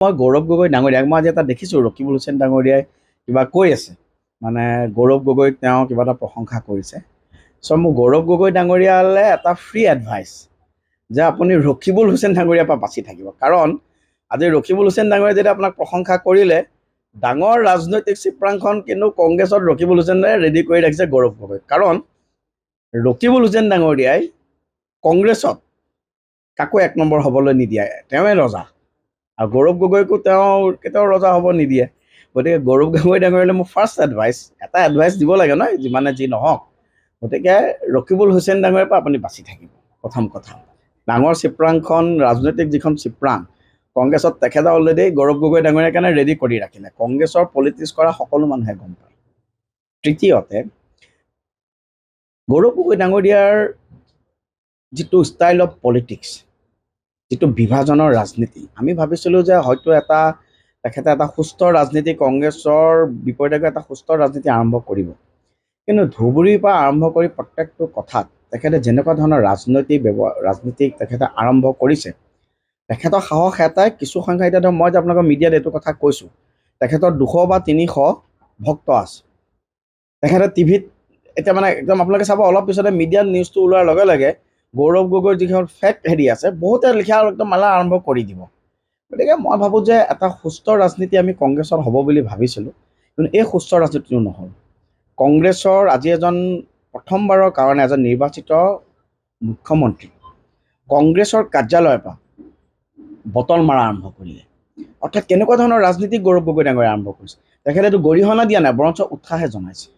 মই গৌৰৱ গগৈ ডাঙৰীয়াক মই আজি এটা দেখিছোঁ ৰকিবুল হুছেইন ডাঙৰীয়াই কিবা কৈ আছে মানে গৌৰৱ গগৈক তেওঁ কিবা এটা প্ৰশংসা কৰিছে। চ' মোৰ গৌৰৱ গগৈ ডাঙৰীয়ালৈ এটা ফ্ৰী এডভাইচ যে আপুনি ৰকিবুল হুছেইন ডাঙৰীয়াৰ পৰা বাচি থাকিব। কাৰণ আজি ৰকিবুল হুছেইন ডাঙৰীয়াই যেতিয়া আপোনাক প্ৰশংসা কৰিলে, ডাঙৰ ৰাজনৈতিক চিপৰাংখন কিন্তু কংগ্ৰেছত ৰকিবুল হুছেইনে ৰেডি কৰি ৰাখিছে গৌৰৱ গগৈ। কাৰণ ৰকিবুল হুছেইন ডাঙৰীয়াই কংগ্ৰেছত কাকো এক নম্বৰ হ'বলৈ নিদিয়ে, তেওঁৱে ৰজা। আৰু গৌৰৱ গগৈকো তেওঁ কেতিয়াও ৰজা হ'ব নিদিয়ে। গতিকে গৌৰৱ গগৈ ডাঙৰীয়ালৈ মোৰ ফাৰ্ষ্ট এডভাইচ, এটা এডভাইচ দিব লাগে নহয়, যিমানে যি নহওক। গতিকে ৰকিবুল হুছেইন ডাঙৰীয়াৰ পৰা আপুনি বাচি থাকিব। প্ৰথম কথা, ডাঙৰ চিপৰাংখন ৰাজনৈতিক যিখন চিপৰাং কংগ্ৰেছত তেখেতে অলৰেডি গৌৰৱ গগৈ ডাঙৰীয়াৰ কাৰণে ৰেডি কৰি ৰাখিলে। কংগ্ৰেছৰ পলিটিক্স কৰা সকলো মানুহে গম পায়। তৃতীয়তে, গৌৰৱ গগৈ ডাঙৰীয়াৰ যিটো ষ্টাইল অফ পলিটিক্স, যিটো বিভাজনৰ ৰাজনীতি, আমি ভাবিছিলোঁ যে হয়তো তেখেতে এটা সুস্থ ৰাজনীতি কংগ্ৰেছৰ বিপৰীতে এটা সুস্থ ৰাজনীতি আৰম্ভ কৰিব। কিন্তু ধুবুৰীৰ পৰা আৰম্ভ কৰি প্ৰত্যেকটো কথাত তেখেতে যেনেকুৱা ধৰণৰ ৰাজনীতি তেখেতে আৰম্ভ কৰিছে, তেখেতৰ সাহস এটাই, কিছু সংখ্যা এতিয়া ধৰক মই যে আপোনালোকৰ মিডিয়াত এইটো কথা কৈছোঁ, তেখেতৰ 200 বা 300 ভক্ত আছে। তেখেতে টিভিত এতিয়া মানে একদম আপোনালোকে চাব, অলপ পিছতে মিডিয়াত নিউজটো ওলোৱাৰ লগে লগে গৌৰৱ গগৈৰ যিখন ফেক্ট আছে, বহুতে লিখা একদম মালা আৰম্ভ কৰি দিব। গতিকে মই ভাবোঁ যে এটা সুস্থ ৰাজনীতি আমি কংগ্ৰেছত হ'ব বুলি ভাবিছিলোঁ, কিন্তু এই সুস্থ ৰাজনীতিটো নহ'ল। কংগ্ৰেছৰ আজি প্ৰথমবাৰৰ কাৰণে এজন নিৰ্বাচিত মুখ্যমন্ত্ৰী কংগ্ৰেছৰ কাৰ্যালয়ৰ পৰা বটল মাৰা আৰম্ভ কৰিলে। অৰ্থাৎ কেনেকুৱা ধৰণৰ ৰাজনীতি গৌৰৱ গগৈ ডাঙৰীয়াই আৰম্ভ কৰিছে। তেখেতেতো গৰিহণা দিয়া নাই, বৰঞ্চ উৎসাহে জনাইছে।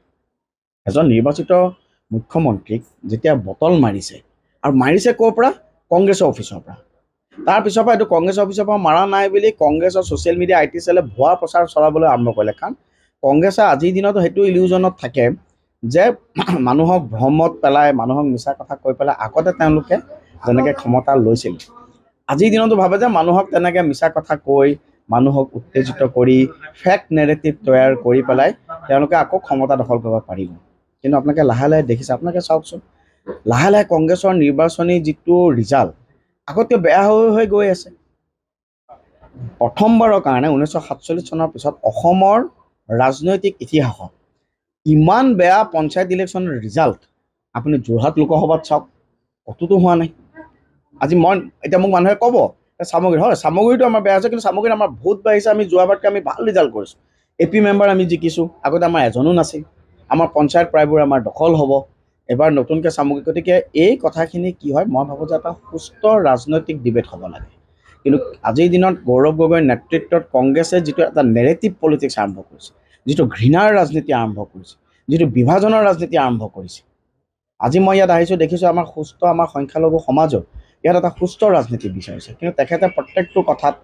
এজন নিৰ্বাচিত মুখ্যমন্ত্ৰীক যেতিয়া বটল মাৰিছে, আৰু মাৰিছে ক'ৰ পৰা? কংগ্ৰেছৰ অফিচৰ পৰা। তাৰপিছৰ পৰা এইটো কংগ্ৰেছৰ অফিচৰ পৰা মাৰা নাই বুলি কংগ্ৰেছৰ ছ'চিয়েল মিডিয়া IT চেলে ভুৱা প্ৰচাৰ চলাবলৈ আৰম্ভ কৰিলে। কাৰণ কংগ্ৰেছে আজিৰ দিনতো সেইটো ইলিউজনত থাকে যে মানুহক ভ্ৰমত পেলাই, মানুহক মিছা কথা কৈ পেলাই আগতে তেওঁলোকে যেনেকৈ ক্ষমতা লৈছিল, আজিৰ দিনতো ভাবে যে মানুহক তেনেকৈ মিছা কথা কৈ, মানুহক উত্তেজিত কৰি, ফেক নেৰেটিভ তৈয়াৰ কৰি পেলাই তেওঁলোকে আকৌ ক্ষমতা দখল কৰিব পাৰিব। কিন্তু আপোনালোকে লাহে লাহে দেখিছে, আপোনালোকে চাওকচোন, লাহে লাহে কংগ্ৰেছৰ নিৰ্বাচনী যিটো ৰিজাল্ট আগতকৈ বেয়া হৈ গৈ আছে। প্ৰথমবাৰৰ কাৰণে 1947 চনৰ পিছত অসমৰ ৰাজনৈতিক ইতিহাসত ইমান বেয়া পঞ্চায়ত ইলেকশ্যনৰ ৰিজাল্ট আপুনি যোৰহাট লোকসভাত চাওক, কতোতো হোৱা নাই। আজি এতিয়া মোক মানুহে ক'ব চামগুৰিত, হয় চামগুৰিতো আমাৰ বেয়া হৈছে, কিন্তু চামগুৰিত আমাৰ ভোট বাঢ়িছে, আমি যোৱাবাৰতকৈ আমি ভাল ৰিজাল্ট কৰিছোঁ। AP মেম্বাৰ আমি জিকিছোঁ, আগতে আমাৰ এজনো নাছিল। আমাৰ পঞ্চায়ত প্ৰায়বোৰ আমাৰ দখল হ'ব এবাৰ নতুনকৈ চামগুৰি। গতিকে এই কথাখিনি কি হয়, মই ভাবোঁ যে এটা সুস্থ ৰাজনৈতিক ডিবেট হ'ব লাগে। কিন্তু আজিৰ দিনত গৌৰৱ গগৈৰ নেতৃত্বত কংগ্ৰেছে যিটো এটা নেৰেটিভ পলিটিক্স আৰম্ভ কৰিছে, যিটো ঘৃণাৰ ৰাজনীতি আৰম্ভ কৰিছে, যিটো বিভাজনৰ ৰাজনীতি আৰম্ভ কৰিছে, আজি মই ইয়াত আহিছোঁ দেখিছোঁ আমাৰ সংখ্যালঘু সমাজত ইয়াত এটা সুস্থ ৰাজনীতি বিচাৰিছে। কিন্তু তেখেতে প্ৰত্যেকটো কথাত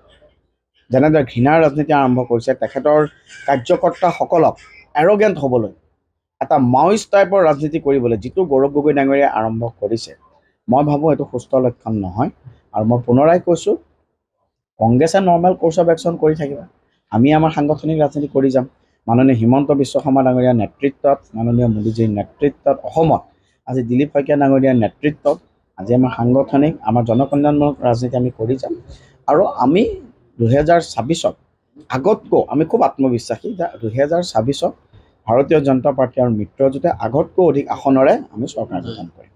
যেনেদৰে ঘৃণাৰ ৰাজনীতি আৰম্ভ কৰিছে, তেখেতৰ কাৰ্যকৰ্তাসকলক এৰগেণ্ট হ'বলৈ, এটা মাওইষ্ট টাইপৰ ৰাজনীতি কৰিবলৈ যিটো গৌৰৱ গগৈ ডাঙৰীয়াই আৰম্ভ কৰিছে, মই ভাবোঁ এইটো সুস্থ লক্ষণ নহয়। আৰু মই পুনৰাই কৈছোঁ, কংগ্ৰেছে নৰ্মেল কোৰ্চ অফ একশ্যন কৰি থাকিব, আমি আমাৰ সাংগঠনিক ৰাজনীতি কৰি যাম। মাননীয় হিমন্ত বিশ্ব শৰ্মা ডাঙৰীয়াৰ নেতৃত্বত, মাননীয় মোদীজীৰ নেতৃত্বত অসমত, আজি দিলীপ শইকীয়া ডাঙৰীয়াৰ নেতৃত্বত আজি আমাৰ সাংগঠনিক, আমাৰ জনকল্যাণমূলক ৰাজনীতি আমি কৰি যাম। আৰু আমি 2026ত আগতকৈ আমি খুব আত্মবিশ্বাসী যে 2026ত ভাৰতীয় জনতা পাৰ্টী আৰু মিত্ৰজোঁটে আগতকৈ অধিক আসনেৰে আমি চৰকাৰ গঠন কৰিম।